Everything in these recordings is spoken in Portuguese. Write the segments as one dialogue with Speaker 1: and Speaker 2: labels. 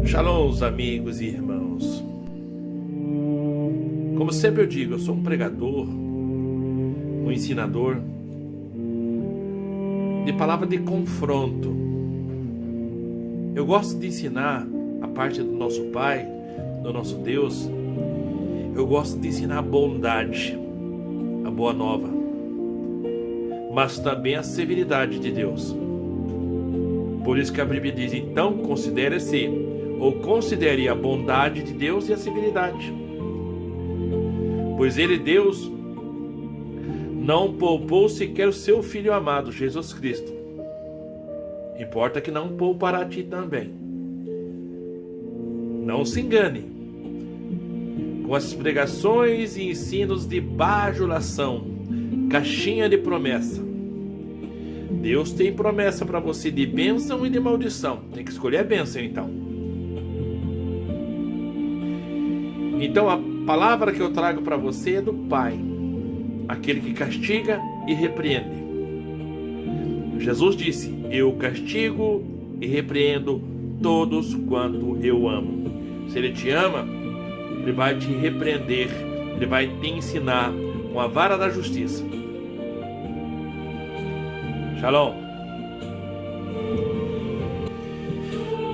Speaker 1: Shalom, amigos e irmãos. Como sempre eu digo, eu sou um pregador, um ensinador de palavra de confronto. Eu gosto de ensinar a parte do nosso Pai, do nosso Deus. Eu gosto de ensinar a bondade, a boa nova, mas também a severidade de Deus. Por isso que a Bíblia diz: então considere-se, ou considere a bondade de Deus e a severidade. Pois Ele, Deus, não poupou sequer o seu Filho amado, Jesus Cristo. Importa que não poupará a ti também. Não se engane com as pregações e ensinos de bajulação, caixinha de promessa. Deus tem promessa para você de bênção e de maldição. Tem que escolher a bênção então. Então a palavra que eu trago para você é do Pai, aquele que castiga e repreende. Jesus disse: eu castigo e repreendo todos quanto eu amo. Se Ele te ama, Ele vai te repreender, Ele vai te ensinar com a vara da justiça. Shalom.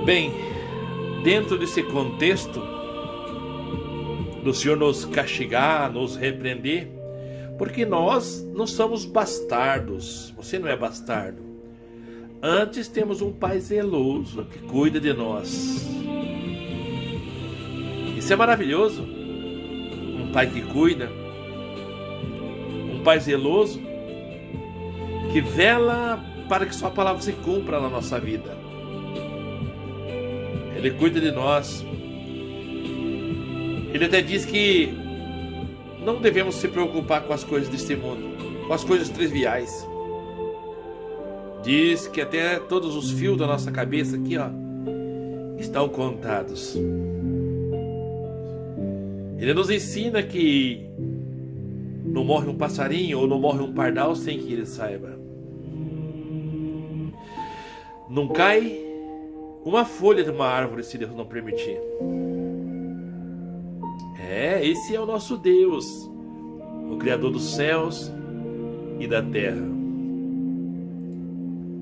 Speaker 1: Bem, dentro desse contexto do Senhor nos castigar, nos repreender, porque nós não somos bastardos. Você não é bastardo. Antes temos um Pai zeloso que cuida de nós. Isso é maravilhoso. Um Pai que cuida, um Pai zeloso que vela para que sua palavra se cumpra na nossa vida. Ele cuida de nós. Ele até diz que não devemos se preocupar com as coisas deste mundo, com as coisas triviais. Diz que até todos os fios da nossa cabeça aqui, estão contados. Ele nos ensina que não morre um passarinho ou não morre um pardal sem que ele saiba. Não cai uma folha de uma árvore se Deus não permitir. Esse é o nosso Deus, o Criador dos céus e da terra.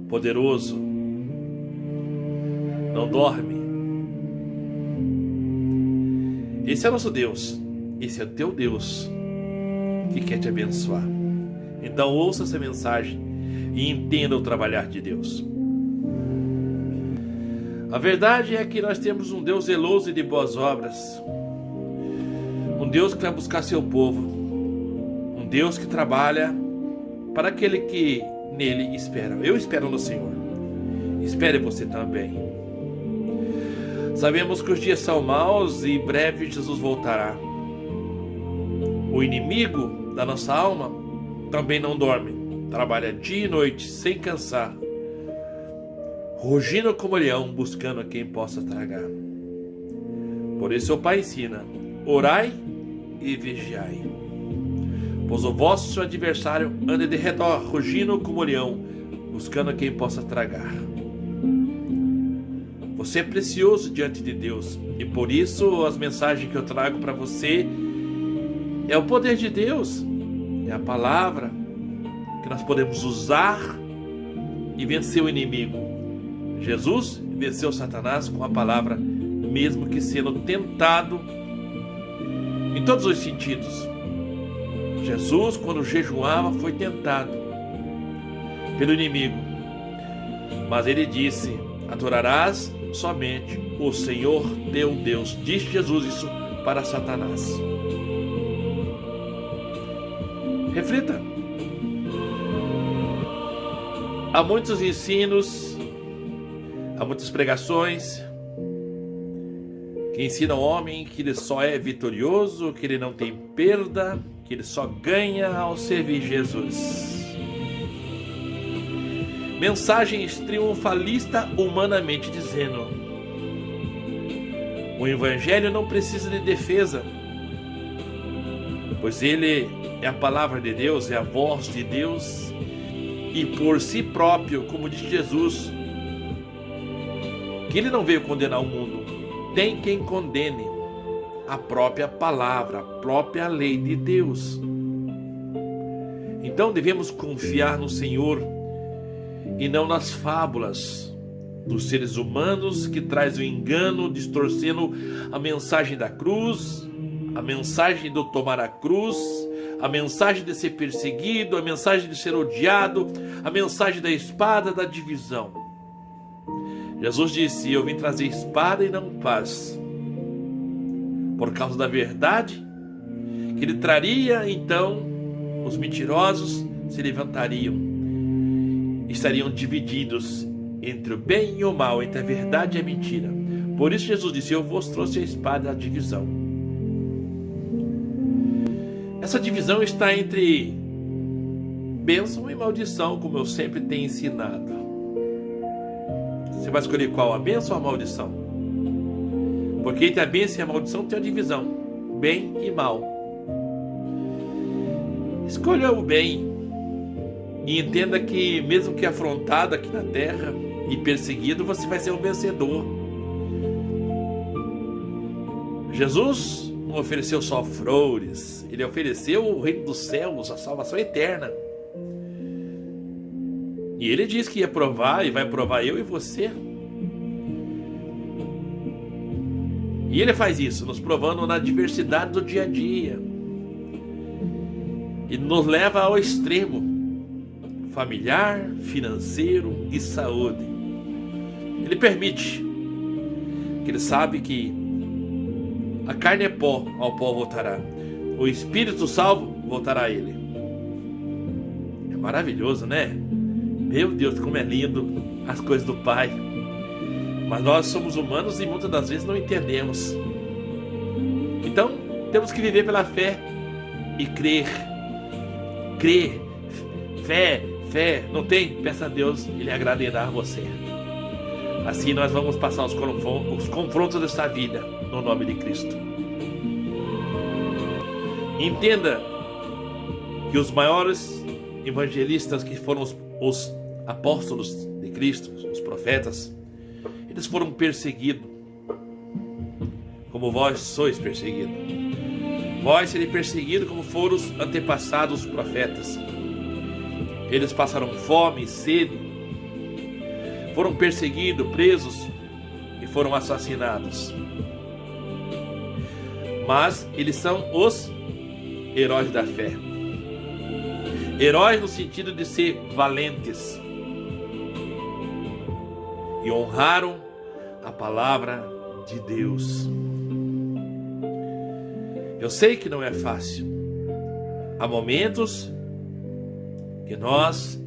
Speaker 1: Poderoso, não dorme. Esse é o nosso Deus, esse é o teu Deus que quer te abençoar. Então ouça essa mensagem e entenda o trabalhar de Deus. A verdade é que nós temos um Deus zeloso e de boas obras. Um Deus que vai buscar seu povo. Um Deus que trabalha para aquele que nele espera. Eu espero no Senhor. Espere você também. Sabemos que os dias são maus e em breve Jesus voltará. O inimigo da nossa alma também não dorme. Trabalha dia e noite sem cansar, rugindo como leão, buscando a quem possa tragar. Por isso o Pai ensina: orai e vigiai, pois o vosso adversário anda de redor, rugindo como leão, buscando a quem possa tragar. Você é precioso diante de Deus, e por isso as mensagens que eu trago para você é o poder de Deus, é a palavra que nós podemos usar e vencer o inimigo. Jesus venceu Satanás com a palavra, mesmo que sendo tentado em todos os sentidos. Jesus, quando jejuava, foi tentado pelo inimigo. Mas ele disse: adorarás somente o Senhor teu Deus. Disse Jesus isso para Satanás. Reflita. Há muitos ensinos, há muitas pregações que ensinam o homem que ele só é vitorioso, que ele não tem perda, que ele só ganha ao servir Jesus. Mensagens triunfalistas humanamente dizendo: o Evangelho não precisa de defesa, pois ele é a palavra de Deus, é a voz de Deus, e por si próprio, como disse Jesus, que ele não veio condenar o mundo, tem quem condene a própria palavra, a própria lei de Deus. Então devemos confiar no Senhor e não nas fábulas dos seres humanos que trazem o engano, distorcendo a mensagem da cruz, a mensagem do tomar a cruz, a mensagem de ser perseguido, a mensagem de ser odiado, a mensagem da espada, da divisão. Jesus disse: eu vim trazer espada e não paz. Por causa da verdade que ele traria, então os mentirosos se levantariam, estariam divididos entre o bem e o mal, entre a verdade e a mentira. Por isso Jesus disse: eu vos trouxe a espada e a divisão. Essa divisão está entre bênção e maldição, como eu sempre tenho ensinado. Você vai escolher qual, a bênção ou a maldição? Porque entre a bênção e a maldição tem a divisão, bem e mal. Escolha o bem e entenda que mesmo que afrontado aqui na terra e perseguido, você vai ser um vencedor. Jesus não ofereceu só flores, ele ofereceu o reino dos céus, a salvação eterna. E ele disse que ia provar e vai provar eu e você. E ele faz isso, nos provando na diversidade do dia a dia. E nos leva ao extremo familiar, financeiro e saúde. Ele permite, que ele sabe que a carne é pó, ao pó voltará. O espírito salvo voltará a ele. É maravilhoso, né? Meu Deus, como é lindo as coisas do Pai. Mas nós somos humanos e muitas das vezes não entendemos. Então, temos que viver pela fé e crer. Crer. Fé. Não tem? Peça a Deus, Ele agrada em dar a você. Assim nós vamos passar os confrontos dessa vida, no nome de Cristo. Entenda que os maiores evangelistas, que foram os apóstolos de Cristo, os profetas, eles foram perseguidos, como vós sois perseguidos. Vós sereis perseguidos como foram os antepassados profetas. Eles passaram fome e sede, foram perseguidos, presos e foram assassinados. Mas eles são os heróis da fé. Heróis no sentido de ser valentes. E honraram a palavra de Deus. Eu sei que não é fácil. Há momentos que nós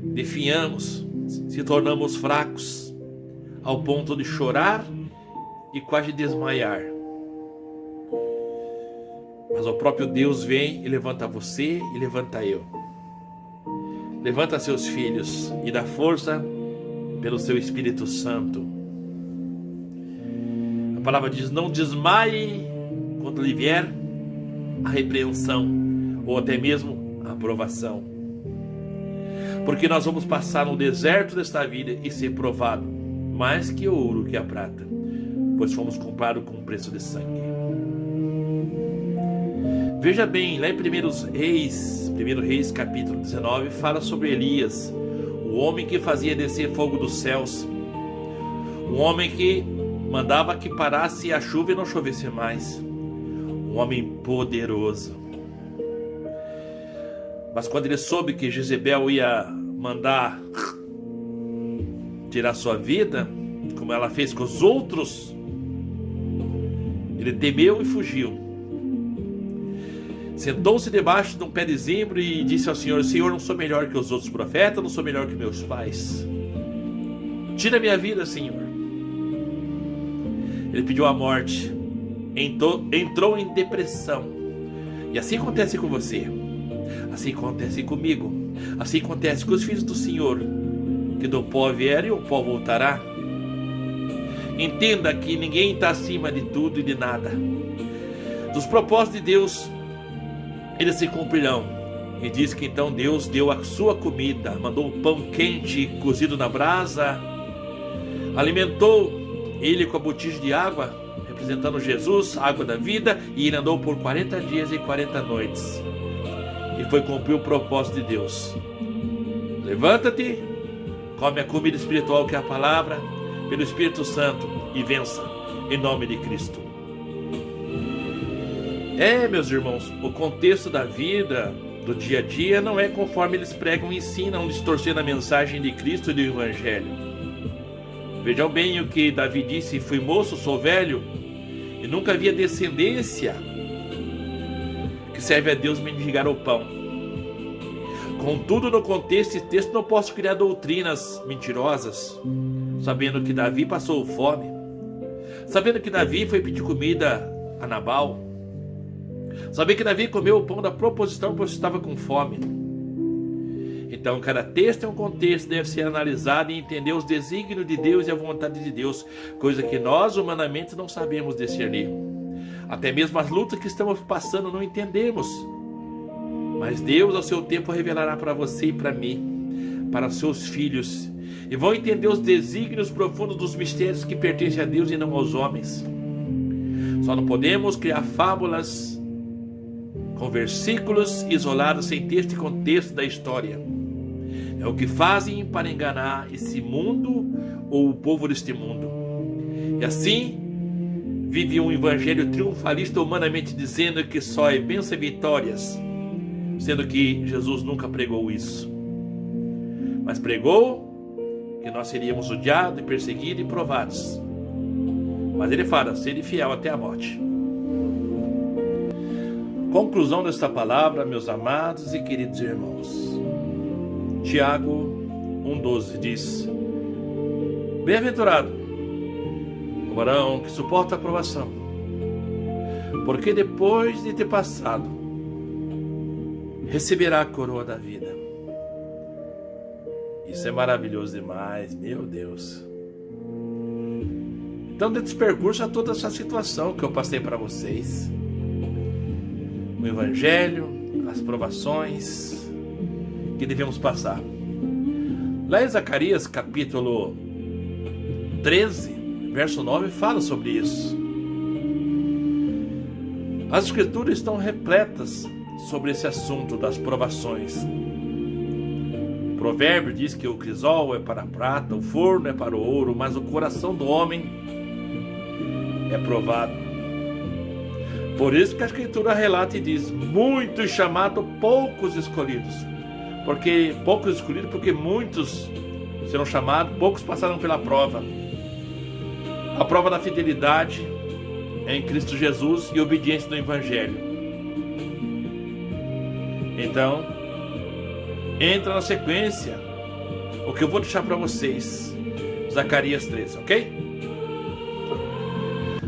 Speaker 1: definhamos, se tornamos fracos, ao ponto de chorar e quase desmaiar. Mas o próprio Deus vem e levanta você e levanta eu. Levanta seus filhos e dá força pelo seu Espírito Santo. A palavra diz: não desmaie quando lhe vier a repreensão ou até mesmo a aprovação. Porque nós vamos passar no deserto desta vida e ser provado mais que o ouro, que a prata, pois fomos comprados com um preço de sangue. Veja bem, lá em 1 Reis capítulo 19, fala sobre Elias, o homem que fazia descer fogo dos céus, um homem que mandava que parasse a chuva e não chovesse mais, um homem poderoso. Mas quando ele soube que Jezebel ia mandar tirar sua vida, como ela fez com os outros, ele temeu e fugiu. Sentou-se debaixo de um pé de zimbro e disse ao Senhor: Senhor, não sou melhor que os outros profetas, não sou melhor que meus pais. Tira minha vida, Senhor. Ele pediu a morte, entrou em depressão. E assim acontece com você, assim acontece comigo, assim acontece com os filhos do Senhor, que do pó vieram e o pó voltará. Entenda que ninguém está acima de tudo e de nada. Dos propósitos de Deus, eles se cumprirão. E diz que então Deus deu a sua comida, mandou um pão quente cozido na brasa, alimentou ele com a botija de água representando Jesus, a água da vida, e ele andou por 40 dias e 40 noites. E foi cumprir o propósito de Deus. Levanta-te, come a comida espiritual que é a palavra, pelo Espírito Santo, e vença, em nome de Cristo. Meus irmãos, o contexto da vida, do dia a dia, não é conforme eles pregam e ensinam, distorcendo a mensagem de Cristo e do Evangelho. Vejam bem o que Davi disse: fui moço, sou velho, e nunca havia descendência que serve a Deus mendigar o pão. Contudo, no contexto desse texto, não posso criar doutrinas mentirosas, sabendo que Davi passou fome, sabendo que Davi foi pedir comida a Nabal, sabendo que Davi comeu o pão da proposição porque estava com fome. Então, cada texto é um contexto, deve ser analisado e entender os desígnios de Deus e a vontade de Deus, coisa que nós humanamente não sabemos discernir. Até mesmo as lutas que estamos passando não entendemos. Mas Deus, ao seu tempo, revelará para você e para mim, para seus filhos, e vão entender os desígnios profundos dos mistérios que pertencem a Deus e não aos homens. Só não podemos criar fábulas com versículos isolados sem texto e contexto da história. É o que fazem para enganar esse mundo ou o povo deste mundo. E assim, vive um evangelho triunfalista, humanamente dizendo que só é bênção e vitórias, sendo que Jesus nunca pregou isso. Mas pregou que nós seríamos odiados, perseguidos e provados. Mas ele fala: sede fiel até a morte. Conclusão desta palavra, meus amados e queridos irmãos. Tiago 1,12 diz: bem-aventurado o varão que suporta a provação, porque depois de ter passado, receberá a coroa da vida. Isso é maravilhoso demais, meu Deus. Então, dentro desse percurso, há toda essa situação que eu passei para vocês. O Evangelho, as provações que devemos passar. Lá em Zacarias, capítulo 13, verso 9, fala sobre isso. As Escrituras estão repletas sobre esse assunto das provações. O provérbio diz que o crisol é para a prata, o forno é para o ouro, mas o coração do homem é provado. Por isso que a Escritura relata e diz: muitos chamados, poucos escolhidos. Porque poucos escolhidos, porque muitos serão chamados, poucos passaram pela prova. A prova da fidelidade é em Cristo Jesus e obediência no Evangelho. Então, entra na sequência o que eu vou deixar para vocês, Zacarias 13, ok?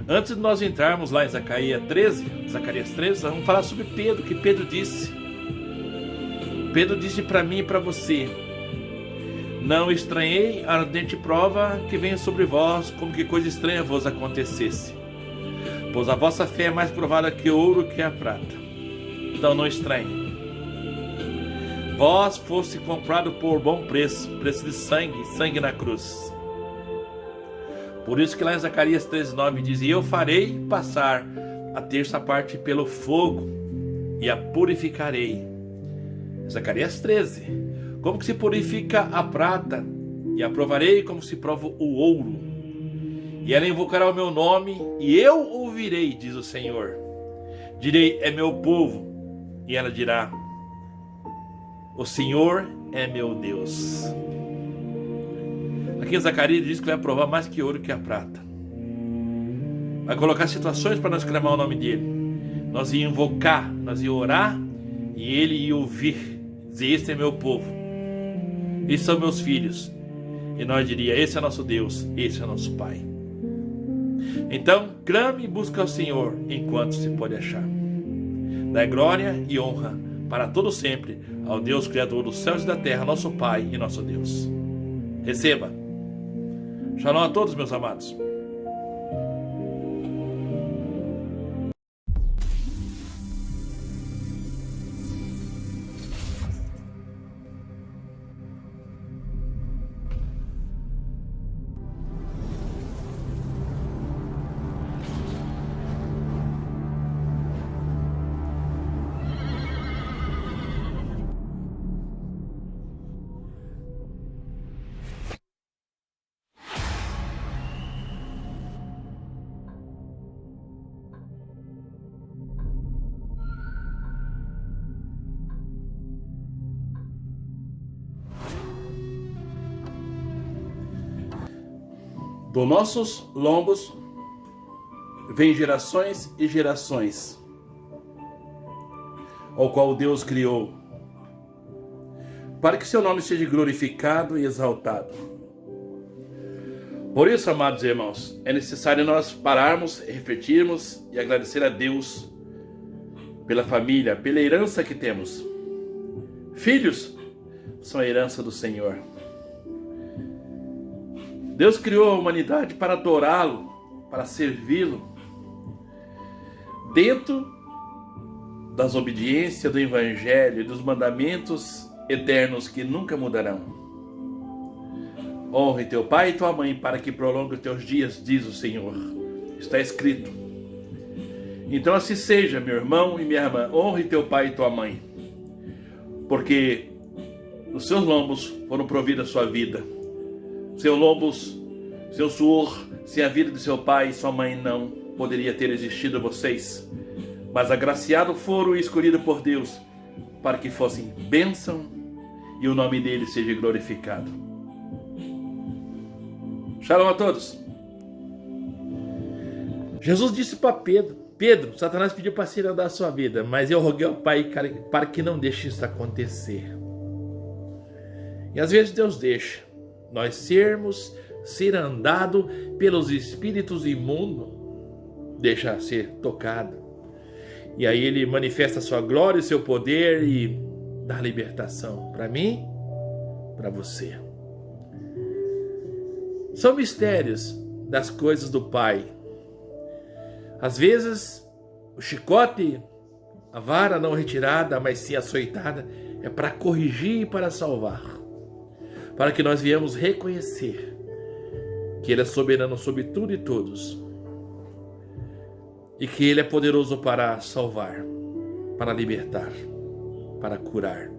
Speaker 1: Antes de nós entrarmos lá em Zacarias 13, vamos falar sobre Pedro, que Pedro disse. Pedro disse para mim e para você: não estranhei a ardente prova que vem sobre vós, como que coisa estranha vos acontecesse. Pois a vossa fé é mais provada que o ouro, que a prata. Então não estranhe. Vós foste comprado por bom preço, preço de sangue, sangue na cruz. Por isso que lá em Zacarias 13,9 diz: e eu farei passar a terça parte pelo fogo e a purificarei. Zacarias 13. Como que se purifica a prata? E a provarei como se prova o ouro. E ela invocará o meu nome e eu ouvirei, diz o Senhor. Direi: é meu povo. E ela dirá: o Senhor é meu Deus. Aqui em Zacarias diz que vai provar mais que ouro que a prata. Vai colocar situações para nós clamar o nome dele. Nós ia invocar, nós ia orar e ele ia ouvir, dizer: esse é meu povo, esses são meus filhos. E nós diria: esse é nosso Deus, esse é nosso Pai. Então, clame e busque ao Senhor enquanto se pode achar. Dai glória e honra para todo sempre ao Deus Criador dos céus e da terra, nosso Pai e nosso Deus. Receba. Shalom a todos, meus amados. Dos nossos lombos vem gerações e gerações, ao qual Deus criou, para que seu nome seja glorificado e exaltado. Por isso, amados irmãos, é necessário nós pararmos, refletirmos e agradecer a Deus pela família, pela herança que temos. Filhos são a herança do Senhor. Deus criou a humanidade para adorá-lo, para servi-lo, dentro das obediências do Evangelho e dos mandamentos eternos que nunca mudarão. Honre teu pai e tua mãe para que prolongue os teus dias, diz o Senhor. Está escrito. Então assim seja, meu irmão e minha irmã, honre teu pai e tua mãe, porque os seus lombos foram providos a sua vida. Seus lombos, seu suor, sem a vida de seu pai e sua mãe não poderia ter existido vocês. Mas agraciados foram e escolhidos por Deus para que fossem bênção e o nome dele seja glorificado. Shalom a todos. Jesus disse para Pedro, Satanás pediu para tirar da sua vida, mas eu roguei ao Pai para que não deixe isso acontecer. E às vezes Deus deixa nós ser andado pelos espíritos imundos, deixa ser tocado. E aí ele manifesta a sua glória e seu poder e dá libertação para mim, para você. São mistérios das coisas do Pai. Às vezes, o chicote, a vara não retirada, mas sim açoitada, é para corrigir e para salvar. Para que nós viemos reconhecer que Ele é soberano sobre tudo e todos. E que Ele é poderoso para salvar, para libertar, para curar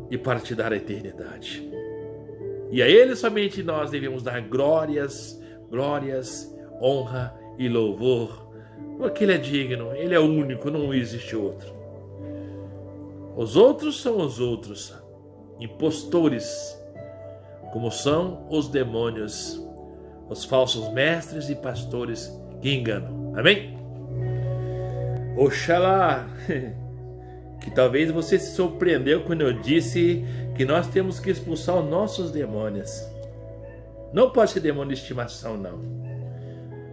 Speaker 1: e para te dar a eternidade. E a Ele somente nós devemos dar glórias, honra e louvor, porque Ele é digno, Ele é único, não existe outro. Os outros são os outros, impostores, como são os demônios, os falsos mestres e pastores que enganam. Amém? Oxalá que talvez você se surpreendeu quando eu disse que nós temos que expulsar os nossos demônios. Não pode ser demônio de estimação, não.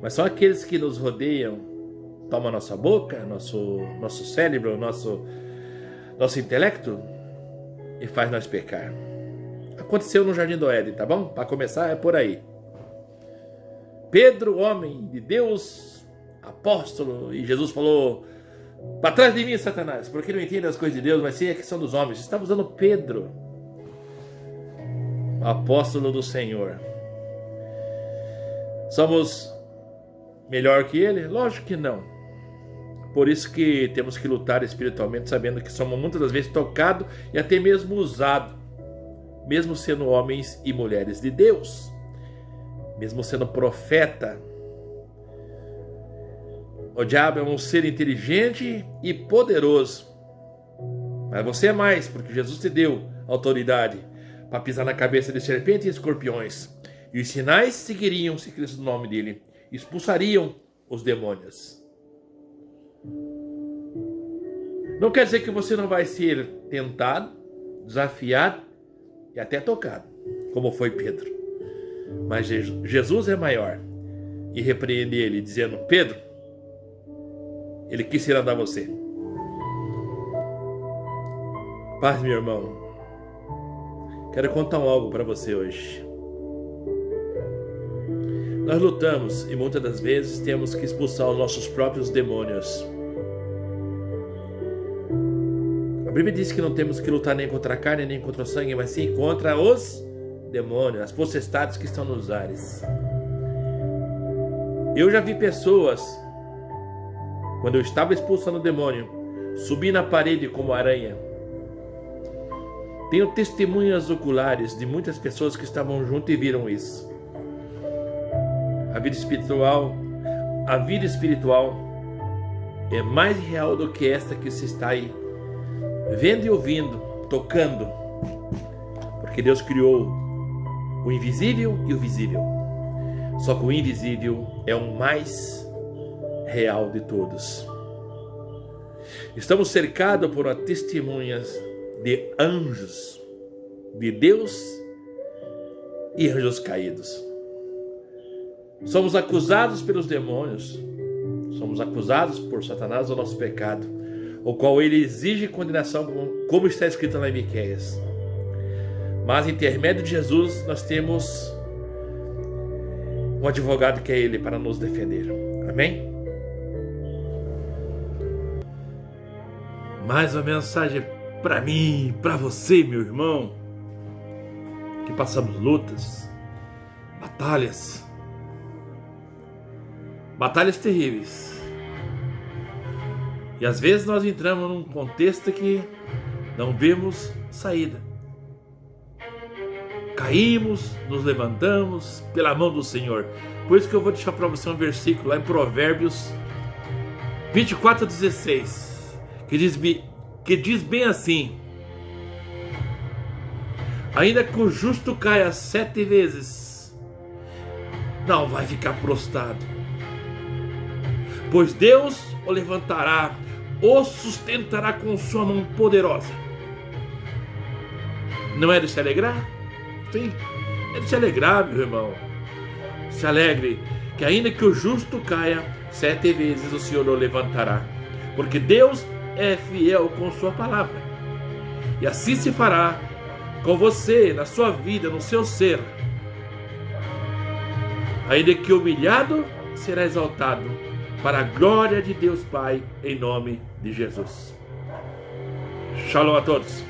Speaker 1: Mas são aqueles que nos rodeiam, tomam nossa boca, nosso cérebro, nosso intelecto e faz nós pecar. Aconteceu no Jardim do Éden, tá bom? Para começar é por aí. Pedro, homem de Deus, apóstolo, e Jesus falou: para trás de mim, Satanás, porque não entende as coisas de Deus, mas sim a questão dos homens. Estava usando Pedro, apóstolo do Senhor. Somos melhor que ele? Lógico que não. Por isso que temos que lutar espiritualmente, sabendo que somos muitas das vezes tocados e até mesmo usados, mesmo sendo homens e mulheres de Deus, mesmo sendo profeta. O diabo é um ser inteligente e poderoso, mas você é mais, porque Jesus te deu autoridade para pisar na cabeça de serpentes e escorpiões, e os sinais seguiriam se Cristo no nome dele, expulsariam os demônios. Não quer dizer que você não vai ser tentado, desafiado e até tocado, como foi Pedro, mas Jesus é maior, e repreende ele dizendo: Pedro, ele quis tirar da você. Paz, meu irmão. Quero contar algo para você hoje. Nós lutamos e muitas das vezes temos que expulsar os nossos próprios demônios. A Bíblia diz que não temos que lutar nem contra a carne, nem contra o sangue, mas sim contra os demônios, as potestades que estão nos ares. Eu já vi pessoas, quando eu estava expulsando o demônio, subir na parede como aranha. Tenho testemunhas oculares de muitas pessoas que estavam junto e viram isso. A vida espiritual é mais real do que esta que se está aí vendo e ouvindo, tocando, porque Deus criou o invisível e o visível. Só que o invisível é o mais real de todos. Estamos cercados por testemunhas de anjos, de Deus e anjos caídos. Somos acusados pelos demônios, somos acusados por Satanás do nosso pecado, o qual ele exige condenação, como está escrito lá em Miqueias. Mas, em intermédio de Jesus, nós temos um advogado que é ele para nos defender. Amém? Mais uma mensagem para mim, para você, meu irmão, que passamos lutas, batalhas terríveis. E às vezes nós entramos num contexto que não vemos saída. Caímos, nos levantamos pela mão do Senhor. Por isso que eu vou deixar para você um versículo lá em Provérbios 24:16, que diz bem assim: ainda que o justo caia 7 vezes, não vai ficar prostrado, pois Deus o levantará, o sustentará com sua mão poderosa. Não é de se alegrar? Sim, é de se alegrar, meu irmão. Se alegre, que ainda que o justo caia 7 vezes, o Senhor o levantará, porque Deus é fiel com sua palavra, e assim se fará com você, na sua vida, no seu ser. Ainda que humilhado, será exaltado, para a glória de Deus Pai, em nome de Jesus. Shalom a todos.